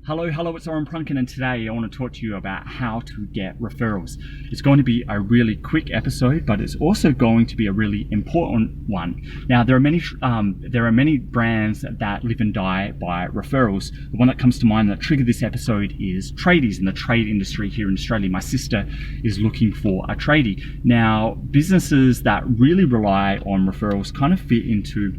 Hello, it's Oren Prunken, and today I want to talk to you about how to get referrals. It's going to be a really quick episode, but it's also going to be a really important one. Now, there are many brands that live and die by referrals. The one that comes to mind that triggered this episode is tradies in the trade industry here in Australia. My sister is looking for a tradie. Now, businesses that really rely on referrals kind of fit into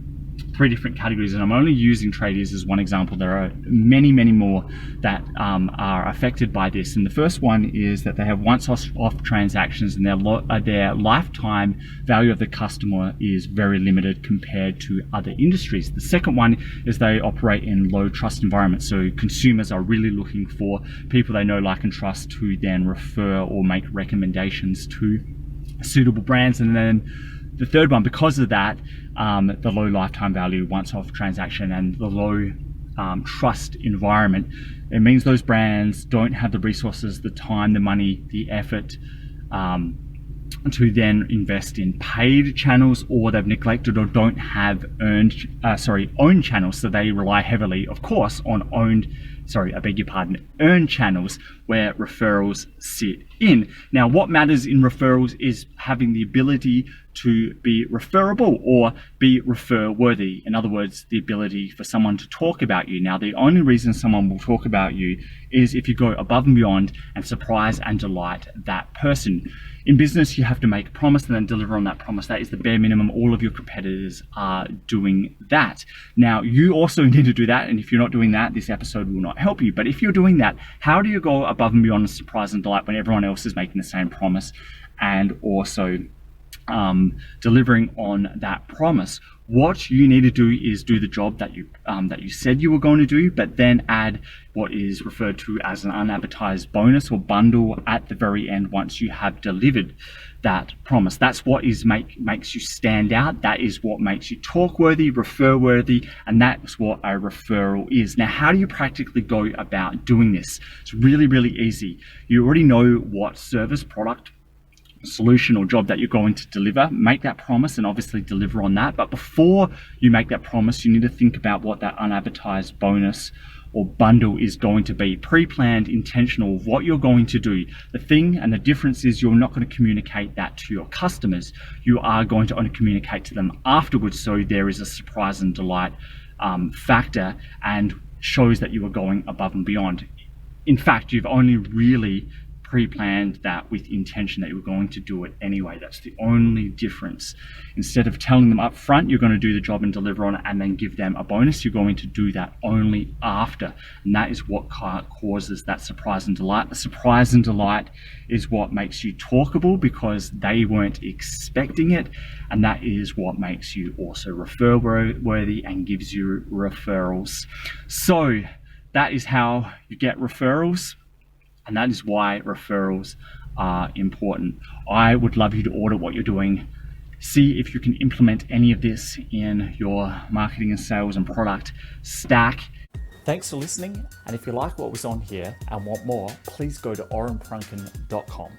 three different categories, and I'm only using tradies as one example. There are many more that are affected by this, and the first one is that they have once-off transactions, and their lifetime value of the customer is very limited compared to other industries. The second one is they operate in low trust environments, so consumers are really looking for people they know, like, and trust to then refer or make recommendations to suitable brands. And then the third one, because of that, the low lifetime value, once-off transaction, and the low trust environment, it means those brands don't have the resources, the time, the money, the effort to then invest in paid channels, or they've neglected or don't have owned channels. So they rely heavily, of course, on earned channels where referrals sit in. Now, what matters in referrals is having the ability to be referable or be refer worthy. In other words, the ability for someone to talk about you. Now, the only reason someone will talk about you is if you go above and beyond and surprise and delight that person. In business, you have to make a promise and then deliver on that promise. That is the bare minimum. All of your competitors are doing that. Now, you also need to do that, and if you're not doing that, this episode will not help you. But if you're doing that, how do you go above and beyond and surprise and delight when everyone else is making the same promise and also delivering on that promise? What you need to do is do the job that you said you were going to do, but then add what is referred to as an unadvertised bonus or bundle at the very end once you have delivered that promise. That's what makes you stand out. That is what makes you talk worthy, refer worthy, and that's what a referral is. Now, how do you practically go about doing this? It's really easy. You already know what service, product, solution, or job that you're going to deliver. Make that promise and obviously deliver on that. But before you make that promise, you need to think about what that unadvertised bonus or bundle is going to be. Pre-planned, intentional, what you're going to do. The thing and the difference is you're not going to communicate that to your customers. You are going to only communicate to them afterwards, so there is a surprise and delight factor, and shows that you are going above and beyond. In fact, you've only really pre-planned that with intention that you were going to do it anyway. That's the only difference. Instead of telling them up front you're going to do the job and deliver on it and then give them a bonus, you're going to do that only after. And that is what causes that surprise and delight. The surprise and delight is what makes you talkable because they weren't expecting it, and that is what makes you also refer worthy and gives you referrals. So that is how you get referrals. And that is why referrals are important. I would love you to audit what you're doing. See if you can implement any of this in your marketing and sales and product stack. Thanks for listening. And if you like what was on here and want more, please go to orenprunken.com.